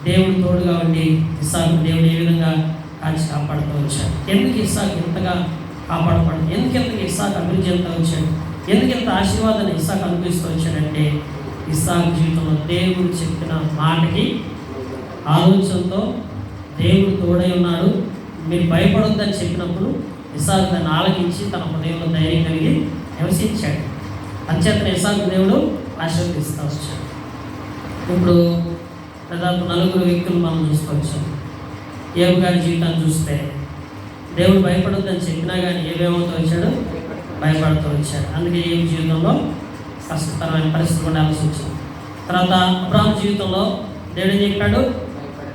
దేవుడు తోడుగా ఉండి ఇస్సాకు దేవుడు ఏ విధంగా కాచి కాపాడుతూ వచ్చాడు. ఎందుకు ఇస్సాకు ఇంతగా కాపాడపడు, ఎందుకు ఇస్సాకు అభివృద్ధి చెందుతూ వచ్చాడు, ఎందుకు ఇంత ఆశీర్వాదాన్ని ఇస్సాకు అనుభవిస్తూ వచ్చాడంటే ఇస్సాకు జీవితంలో దేవుడు చెప్పిన మాటకి ఆలోచనతో దేవుడు తోడై ఉన్నాడు. మీరు భయపడొద్దని చెప్పినప్పుడు ఇస్సాకు దాన్ని ఆలకించి తన హృదయంలో ధైర్యం కలిగి నివసించాడు. అంచేతన ఇస్సాకు దేవుడు ఆశీర్వదిస్తూ వచ్చాడు. ఇప్పుడు దాదాపు 4 వ్యక్తులు మనం చూసుకోవచ్చు. యోబు గారి జీవితాన్ని చూస్తే దేవుడు భయపడొద్దని చెప్పినా కానీ ఏమేమవుతూ వచ్చాడు, భయపడుతూ వచ్చాడు. అందుకే యోబు జీవితంలో కష్టతరమైన పరిస్థితులు ఉండాల్సి వచ్చింది. తర్వాత అబ్రాహాము జీవితంలో దేవుడు ఏం చెప్పాడు,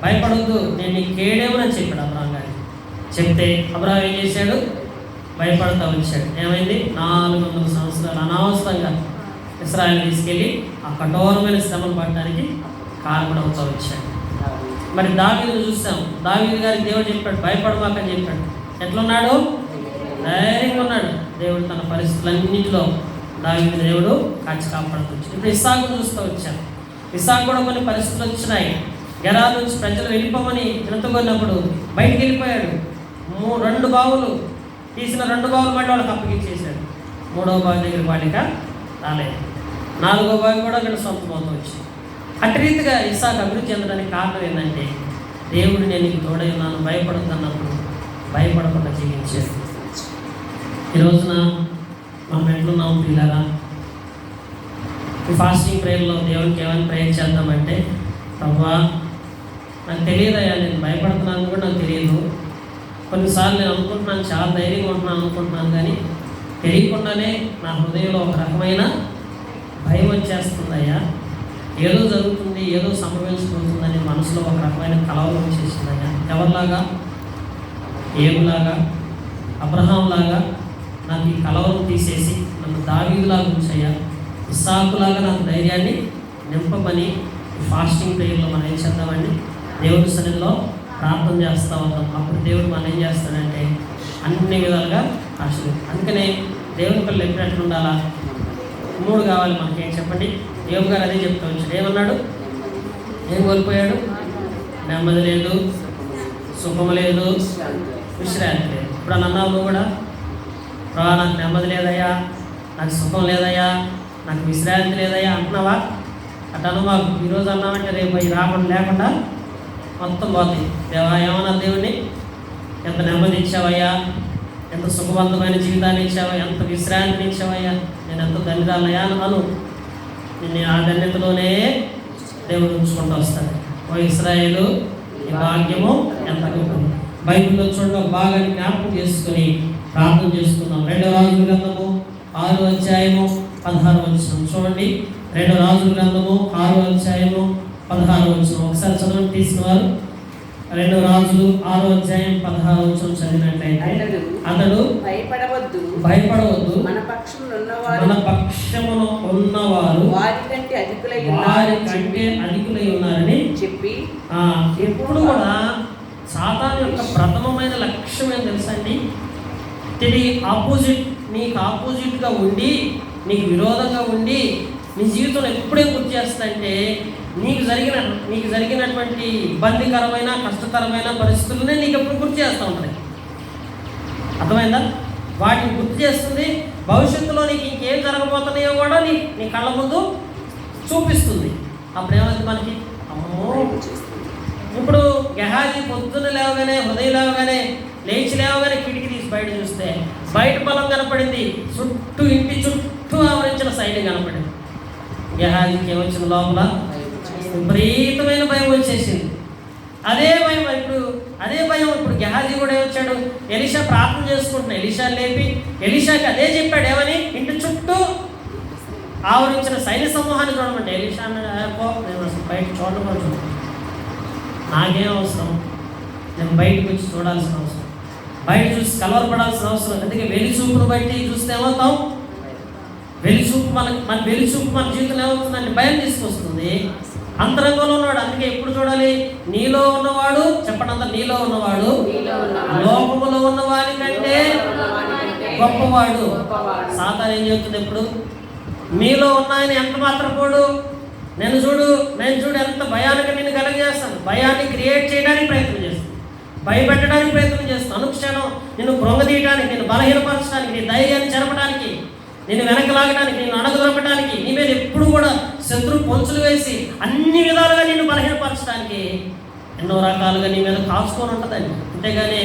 భయపడొద్దు నేను నీకు కేడేమని చెప్పాడు అబ్రాహాం గారికి. చెప్తే అబ్రాహాం ఏం చేశాడు, భయపడుతూ వచ్చాడు. ఏమైంది, 400 సంవత్సరాలు అనవసరంగా ఇశ్రాయేలు తీసుకెళ్ళి ఆ కఠోరమైన శ్రమను పడడానికి కారణమవుతూ వచ్చాడు. మరి దావీదును చూస్తాం. దావీదు గారికి దేవుడు చెప్పాడు భయపడమాకని చెప్పాడు. ఎట్లున్నాడు, ధైర్యంగా ఉన్నాడు. దేవుడు తన పరిస్థితులన్నింటిలో దావీదు దేవుడు కాచి కాపాడుతూ వచ్చాడు. ఇప్పుడు ఇస్సాకును చూస్తూ వచ్చాను. ఇస్సాకు కూడా కొన్ని పరిస్థితులు వచ్చినాయి. గెరాల నుంచి ప్రజలు వెళ్ళిపోమని వినతగొన్నప్పుడు బయటికి వెళ్ళిపోయాడు. 2 బావులు తీసిన 2 బావులు మళ్ళీ వాళ్ళకి అప్పగించేశాడు. 3వ బావి దగ్గర వాడిక రాలేదు. 4వ బావి కూడా వీళ్ళు సొంతమవుతూ వచ్చింది. అట్టి రీతిగా ఇస్సాకు అభివృద్ధి చెందడానికి కారణం ఏంటంటే దేవుడు నేను నీకు తోడై ఉన్నాను భయపడుతున్నప్పుడు భయపడకుండా జీవించాడు. ఈ రోజున మనం ఎట్లున్నాం పిల్లరా, ఈ ఫాస్టింగ్ ప్రేయర్లో దేవునికి ఏమైనా ప్రేయర్ చేద్దామంటే ప్రభువా నాకు తెలియదయ్యా, నేను భయపడుతున్నాను కూడా నాకు తెలియదు. కొన్నిసార్లు నేను అనుకుంటున్నాను చాలా ధైర్యంగా ఉంటున్నాను అనుకుంటున్నాను, కానీ తెలియకుండానే నా హృదయంలో ఒక రకమైన భయం వచ్చేస్తుందయ్యా. ఏదో జరుగుతుంది, ఏదో సంభవించబోతుందని మనసులో ఒక రకమైన కలవరం వచ్చేసిందయ్యా. ఎవరిలాగా, ఏబులాగా, అబ్రహాంలాగా నాకు ఈ కలవరం తీసేసి నన్ను దావీదులాగా ఉంచయ్యా, ఇస్సాకులాగా నాకు ధైర్యాన్ని నింపమని ఫాస్టింగ్ ప్రేయర్లో మనం ఏం చేద్దామండి, దేవుడి సన్నిధిలో ప్రార్థన చేస్తూ ఉంటాం. అప్పుడు దేవుడు మనం ఏం చేస్తాడంటే అన్ని విధాలుగా ఆశీర్వదిస్తాడు. అందుకనే దేవుని పిల్లలు ఎప్పుడు ఉండాలా, 3 కావాలి మనకి. ఏం చెప్పండి, యోబు గారు అదే చెప్తూ వచ్చాడు. ఏమన్నాడు, ఏం కోల్పోయాడు, నెమ్మది లేదు, సుఖం లేదు, విశ్రాంతి లేదు. ఇప్పుడు అన్నావు నువ్వు కూడా, ప్రభా నాకు నెమ్మది లేదయ్యా, నాకు సుఖం లేదయ్యా, నాకు విశ్రాంతి లేదయ్యా అంటున్నావా? అట్టను మాకు ఈరోజు అన్నామంటే రేపు అవి రాకుండా లేకుండా మొత్తం పోతాయి. దేవా ఏమన్నా దేవుడిని, ఎంత నెమ్మది ఇచ్చావయ్యా, ఎంత సుఖవంతమైన జీవితాన్ని ఇచ్చావా, ఎంత విశ్రాంతిని ఇచ్చావయ్యా, నేను ఎంత ధన్యరాలయ్యా అను. నేను ఆ ధన్యతలోనే దేవుడు ఉంచుకుంటూ వస్తాడు. ఓ ఇశ్రాయేలు ఈ భాగ్యము ఎంత గొప్పది. బైబిల్లో చూడండి, ఒక భాగాన్ని జ్ఞాపకం చేసుకుని ప్రార్థన చేసుకుందాం. 2వ రాజుల గ్రంథము 6వ అధ్యాయము 16వ వచనం చూడండి. 2వ రాజుల గ్రంథము 6వ అధ్యాయము 16వ వచనం ఒకసారి చదవండి తీసిన వారు. 2వ రాజులు 6వ అధ్యాయం 16వ వచనం చదివినట్లయితే అతడు భయపడవద్దు మన పక్షమున ఉన్నవారు వారికంటే అధికులై ఉన్నారని చెప్పి. ఎప్పుడు కూడా సాతాను యొక్క ప్రథమమైన లక్ష్యం ఏం తెలుసా అండి, తిరిగి నీకు ఆపోజిట్గా ఉండి, నీకు విరోధంగా ఉండి నీ జీవితంలో ఎప్పుడేం గుర్తు చేస్తాయంటే నీకు జరిగినటువంటి ఇబ్బందికరమైన కష్టతరమైన పరిస్థితులనే నీకు ఎప్పుడు గుర్తు చేస్తూ ఉంటాయి. అర్థమైందా? వాటిని గుర్తు చేస్తుంది. భవిష్యత్తులో నీకు ఇంకేం జరగబోతున్నాయో కూడా నీ కళ్ళ ముందు చూపిస్తుంది. అప్పుడు ఏమైంది మనకి, అమ్మో. ఇప్పుడు గెహాజీ పొద్దున్న లేవగానే, ఉదయం లేవగానే, లేచి లేవగానే కిటికీ తీసి బయట చూస్తే బయట పొలం కనపడింది, ఇంటి చుట్టూ ఆవరించిన సైన్యం కనపడింది. గెహాజీకి ఏమొచ్చింది? లోపల విపరీతమైన భయం వచ్చేసింది. అదే భయం ఇప్పుడు గెహాజీ కూడా ఏమొచ్చాడు? ఎలీషా ప్రార్థన చేసుకుంటున్నాడు. ఎలీషా లేపి ఎలీషాకి అదే చెప్పాడు. ఏమని? ఇంటి చుట్టూ ఆవరించిన సైన్య సమూహాన్ని చూడమంటే ఎలీషా అన్నాడు, నేను అసలు బయట చూడకూడదు, నాకేం అవసరం, నేను బయటకు వచ్చి చూడాల్సిన అవసరం, బయట చూసి కలవరపడాల్సిన అవసరం. అందుకే వెలిచూపును బట్టి చూస్తే ఏమవుతాం? వెలిచూపు మన జీవితంలో ఏమవుతుందంటే భయం తీసుకొస్తుంది. అంతరంగంలో ఉన్నవాడు. అందుకే ఎప్పుడు చూడాలి? నీలో ఉన్నవాడు, చెప్పండి అంతా, నీలో ఉన్నవాడు లోకములో ఉన్నవాడి కంటే గొప్పవాడు. సాతాను ఏం చెబుతుంది? ఎప్పుడు మీలో ఉన్నాయని ఎంత మాత్రం పోడు, నేను చూడు ఎంత భయానికి నేను కలగజేస్తాను, భయాన్ని క్రియేట్ చేయడానికి ప్రయత్నం చేస్తాను, భయపెట్టడానికి ప్రయత్నం చేస్తాను, అనుక్షణం నిన్ను కృంగదీయడానికి, నేను బలహీనపరచడానికి, నీ ధైర్యాన్ని చెరపడానికి, నేను వెనకలాగడానికి, నేను అడగదొరకడానికి, నీ మీద ఎప్పుడు కూడా శత్రువు పొంచులు వేసి అన్ని విధాలుగా నిన్ను బలహీనపరచడానికి ఎన్నో రకాలుగా నీ మీద కాచుకొని ఉంటుందండి. అంతేగాని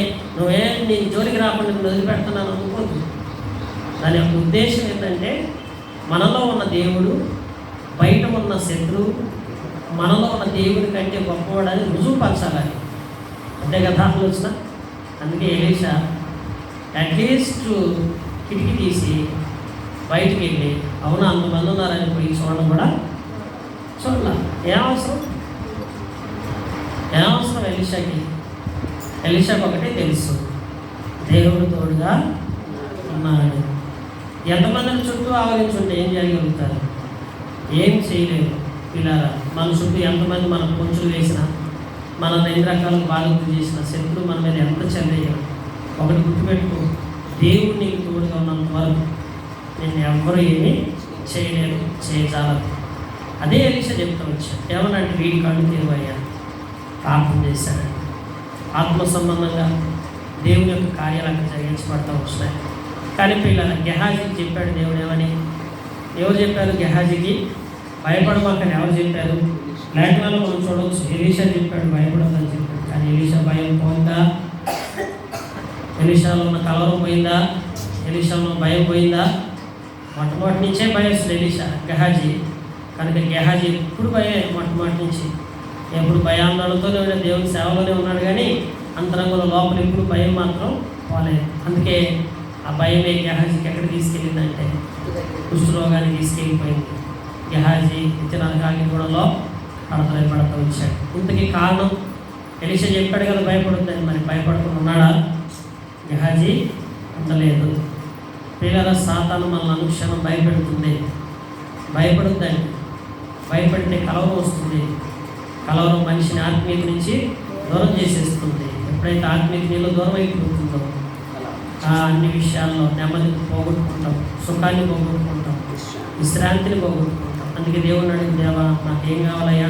నీ జోలికి రాకుండా నేను వదిలిపెడుతున్నాను అనుకోదు. దాని యొక్క ఉద్దేశం ఏంటంటే మనలో ఉన్న దేవుడు, బయట ఉన్న శత్రువు మనలో ఉన్న దేవుడి కంటే గొప్పవాడని రుజువుపరచాలని. అంతే కదా ఆలోచన. అందుకే ఎలీషా అట్లీస్ట్ కిటికీ తీసి బయటికి వెళ్ళి అవునా అంతమంది ఉన్నారని పోయి చూడడం కూడా చూడాల. ఏమవసరం ఎలీషాకి ఒకటే తెలుసు, దేవుడు తోడుగా ఉన్నాడు. ఎంతమందిని చుట్టూ ఆవరించుంటే ఏం చేయగలుగుతారు? ఏం చేయలేరు. పిల్లరా, మన చుట్టూ ఎంతమంది మనం పొంచులు వేసినా, మన ఎన్ని రకాల బాధలు చేసిన శత్రువు మన మీద ఎంత చెల్లయ్యో ఒకటి గుర్తుపెట్టుకో, దేవుడు నీకు తోడుగా ఉన్నంత వరకు నేను ఎవ్వరూ ఏమీ చేయలేరు, చేయజాలరు. అదే ఎలీషా చెప్తూ వచ్చాను. ఏమనంటే వీడి కళ్ళు తీరువయ్యా ప్రార్థన చేశాడు. ఆత్మ సంబంధంగా దేవుని యొక్క కార్యాలను జరిగించబడతా వచ్చినాయి. కానీ పిల్లల గెహాజీకి చెప్పాడు దేవుడు. ఏమని? ఎవరు చెప్పారు గెహాజీకి? భయపడమాకని ఎవరు చెప్పారు? లేఖనాల్లో మనం చూడవచ్చు. ఎలీషా చెప్పాడు భయపడమని చెప్పాడు. కానీ ఎలీషా భయం పోయిందా? ఎలీషాలో ఉన్న కలవరం పోయిందా? ఎలీషాలో భయం పోయిందా? మొట్టమొదటి నుంచే భయస్తుంది ఎలీషా గెహాజీ. కనుక గెహాజీ ఎప్పుడు భయం, మొట్టమొదటి నుంచి ఎప్పుడు భయాందోళనతోనే దేవుని సేవలోనే ఉన్నాడు. కానీ అంతరంగంలో లోపల ఎప్పుడు భయం మాత్రం పోలేదు. అందుకే ఆ భయమే గెహాజీకి ఎక్కడ తీసుకెళ్ళిందంటే కుష్ఠరోగాన్ని తీసుకెళ్ళిపోయింది. గెహాజీ ఇతరానికి కూడా పడతా వచ్చాడు. ఇంతకీ కారణం ఎలీషా చెప్పాడు కదా భయపడుద్దని. మరి భయపడుతూ ఉన్నాడా? గెహాజీ ఉండలేదు. పిల్లల సాతాను మనల్ని అనుక్షణం భయపెడుతుంది. భయపడుద్దని. భయపడితే కలవరం వస్తుంది. కలవరం మనిషిని ఆత్మీయత నుంచి దూరం చేసేస్తుంది. ఎప్పుడైతే ఆత్మీయత నీలో దూరం అయిపోతుందో అన్ని విషయాల్లో నెమ్మదిని పోగొట్టుకుంటాం, సుఖాన్ని పోగొట్టుకుంటాం, విశ్రాంతిని పోగొట్టుకుంటాం. అందుకే దేవుని అడిగిన, దేవా నాకేం కావాలయ్యా?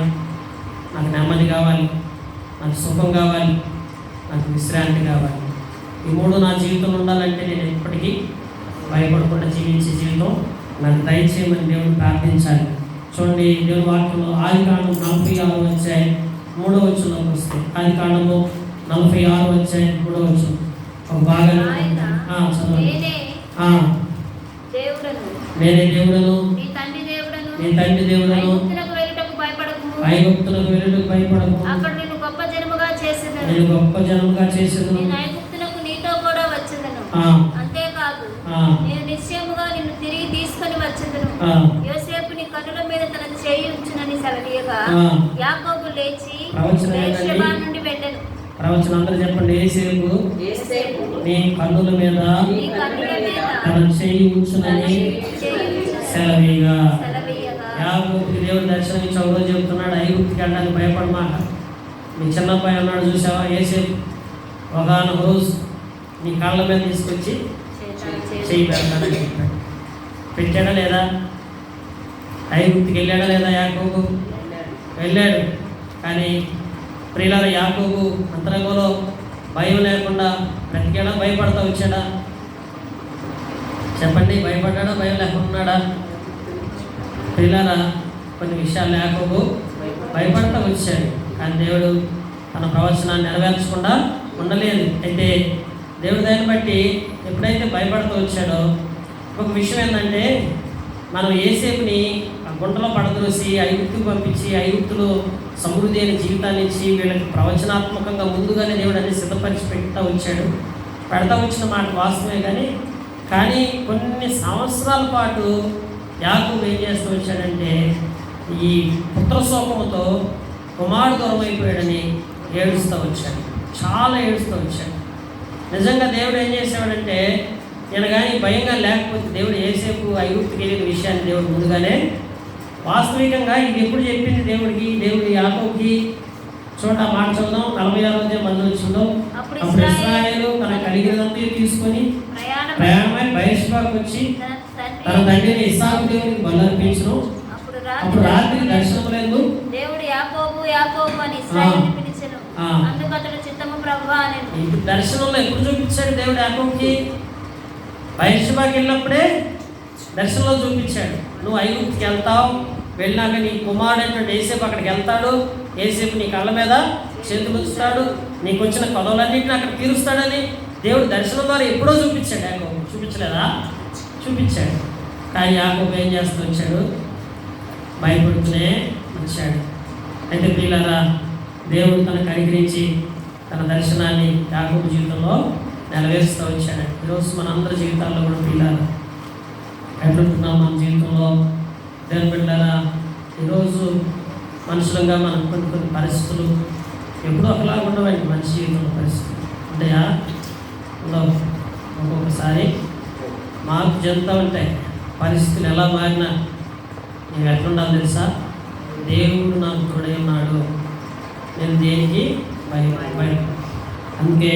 నాకు నెమ్మది కావాలి, నాకు సుఖం కావాలి, నాకు విశ్రాంతి కావాలి. ఈ మూడు నా జీవితంలో ఉండాలంటే నేను ఎప్పటికీ భయపడకుండా జీవించే జీవితం నాకు దయచేయమని దేవుని ప్రార్థించాలి. చూడండి, దేవుని వాక్యంలో ఆదికాండం 46 అధ్యాయం 3వ వచనంలోకి వస్తే, ఆదికాండము 46 అధ్యాయం 3వ వచనం ఒక బాగా చదవండి. నేనే దేవుడను, నీ తండ్రి దేవుడను, ఐగుప్తులకు వెళ్ళుటకు భయపడకు, అక్కడ నేను గొప్ప జనముగా చేసేదను, నేను ఐగుప్తులకు నీతో కూడా వచ్చేదను. అంతేకాదు నేను నిశ్చయముగా నిన్ను తిరిగి తీసుకొని వచ్చేదను. యోసేపు నీ కన్నుల మీద తన చేయి ఉంచునని సెలవీయగా యాకోబు లేచి బెర్షెబా నుండి వెళ్ళెను. ప్రవచనం అందరూ చెప్పండి. యోసేపు నీ కన్నుల మీద తన చేయి ఉంచునని సెలవీయగా. యాకోబుకి దేవుడు దర్శనం ఇచ్చి ఒకరోజు చెప్తున్నాడు, ఐగుప్తుకి వెళ్ళడానికి భయపడమాక. మీ చిన్నబ్బాయి అన్నాడు చూసావా, యోసేపు ఒకనొక రోజు నీ కాళ్ళ మీద తీసుకొచ్చి చేయి పెడతానని చెప్పాడు. పెట్టాడా లేదా? ఐగుప్తుకి వెళ్ళాడా లేదా? యాకోబు వెళ్ళాడు. కానీ ప్రియులారా, యాకోబు అంతరంగంలో భయం లేకుండా బ్రతికాడా? భయపడతా వచ్చాడా? చెప్పండి, భయపడ్డాడా? భయం లేకుండా ఉన్నాడా? ప్రియులారా, కొన్ని విషయాలు యాకోబు భయపడతా వచ్చాడు. కానీ దేవుడు తన ప్రవచనాన్ని నెరవేర్చకుండా ఉండలేదు. అయితే దేవుడు దాన్ని బట్టి ఎప్పుడైతే భయపడుతూ వచ్చాడో, ఒక విషయం ఏంటంటే మనం యోసేపుని గుంటలో పడద్రోసి ఐగుప్తుకు పంపించి ఐగుప్తులో సమృద్ధి అయిన జీవితాన్ని ఇచ్చి వీళ్ళకి ప్రవచనాత్మకంగా ముందుగానే దేవుడు అన్ని సిద్ధపరిచి పెడతా వచ్చిన మాట వాస్తవమే. కానీ కొన్ని సంవత్సరాల పాటు యాకోబు ఏం చేస్తూ వచ్చాడంటే ఈ పుత్రశోకముతో కుమారుడు దూరం అయిపోయాడని ఏడుస్తూ వచ్చాడు, చాలా ఏడుస్తూ వచ్చాడు. నిజంగా దేవుడు ఏం చేసేవాడంటే నేను కానీ భయంగా లేకపోతే దేవుడు ఏసేపు ఐగుప్తుకి వెళ్ళిన విషయాన్ని దేవుడు ముందుగానే వాస్తవికంగా ఇది ఎప్పుడు చెప్పింది దేవుడు యాకోబుకి చోట మాట చదువుదాం 46వ మంది వచ్చిందో అప్పుడు ఇశ్రాయేలు తన కలిగినంతా తీసుకొని ప్రయాణమై బయర్షెబాకు వచ్చి తన తండ్రిని ఇస్సాకు దేవునికి బలర్పించును. అప్పుడు రాత్రి దర్శనములందు దేవుడు యాకోబు యాకోబు అని ఇశ్రాయేలుని పిలిచెను. అందుకు అతడు చిత్తము ప్రభువా అనెను. ఇప్పుడు దర్శనంలో ఎప్పుడు చూపించాడు దేవుడు యాకోబుకి? బయర్షెబాకి వెళ్ళినప్పుడే దర్శనంలో చూపించాడు. నువ్వు ఐగుప్తుకి వెళ్తావు, వెళ్ళినాక నీ కుమారుడు ఏసేపు అక్కడికి వెళ్తాడు, ఏసేపు నీ కళ్ళ మీద చేతులు ఉంచుతాడు, నీకు వచ్చిన కొదవులన్నింటినీ అక్కడ తీరుస్తాడని దేవుడు దర్శనం ద్వారా ఎప్పుడో చూపించాడు. యాకోబు చూపించలేదా? చూపించాడు. కానీ యాకోబు ఏం చేస్తూ వచ్చాడు? భయపడుతూనే వచ్చాడు. అయితే ప్రియులారా, దేవుడు తనకు అనుగ్రహించి తన దర్శనాన్ని యాకోబు జీవితంలో నెరవేరుస్తూ వచ్చాడు. ఈరోజు మన అందరి జీవితాల్లో కూడా ప్రియులారా ఎట్లుంటున్నాం మన జీవితంలో? దేవుని బిడ్డలారా, ఈరోజు మనుషులుగా మనకు కొన్ని పరిస్థితులు ఎప్పుడూ ఒకలాగా ఉండవండి. మనిషి జీవితంలో పరిస్థితులు ఉంటాయా? ఉండవు. ఒక్కొక్కసారి మార్పు చెందుతూ ఉంటాయి. పరిస్థితులు ఎలా మారినా నేను ఎట్లుండాలి తెలుసా? దేవుడు నాకు తోడై ఉన్నాడు, నేను దేనికి భయం. అందుకే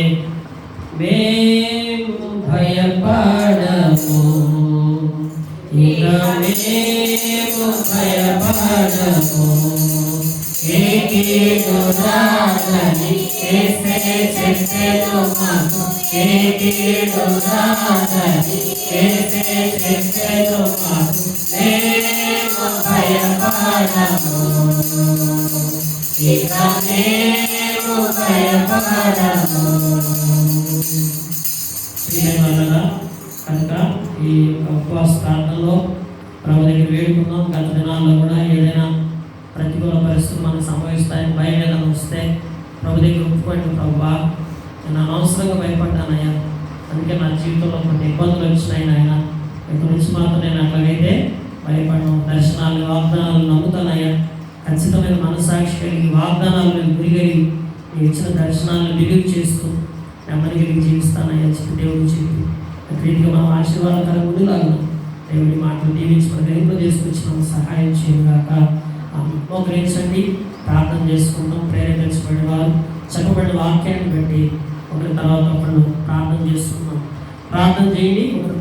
మేము భయపడము, ఇక మేము భయపడము, ఏ కీడు రాదని యేసే చెప్పెను మాకు, ఏ కీడు రాదని యేసే చెప్పెను మాకు, మేము భయపడము, ఇక మేము భయపడము. కనుక ఈ ఉపవాస ప్రార్థనలో ప్రభు దగ్గర వేడుకున్నాం. గత దినాల్లో కూడా ఏదైనా ప్రతికూల పరిస్థితులు మనకు సంభవిస్తాయని భయం ఏదైనా వస్తే ప్రభు దగ్గర ఒప్పుకోండి. ప్రభువా, నేను అనవసరంగా భయపడ్డానయ్యా, అందుకే నా జీవితంలో కొన్ని ఇబ్బందులు వచ్చినాయి నాయన, ఇక్కడ నుంచి మాత్రం నేను అట్లాగైతే భయపడను. దర్శనాలు వాగ్దానాలు నమ్ముతానయ్యా, ఖచ్చితమైన మనసాక్షి కలిగి వాగ్దానాలు నేను గురిగలిగి నేను ఇచ్చిన దర్శనాలను బిలీవ్ చేస్తూ నెమ్మదిగా జీవిస్తానయ్యా చెప్పి దేవుడు చెప్పి రీతిగా మనం ఆశీర్వాదకరంగా ముందులాగా దేవుడి మాటలు దీవించి మన గ్రహింపు చేసుకొచ్చి సహాయం చేయగాక. మోకరించండి, ప్రార్థన చేసుకుంటాం. ప్రేరేపించబడిన వారు చెప్పబడిన వాక్యాన్ని బట్టి ఒకరి తర్వాత ఒకరు ప్రార్థన చేసుకుంటాం. ప్రార్థన చేయండి. ఒకరి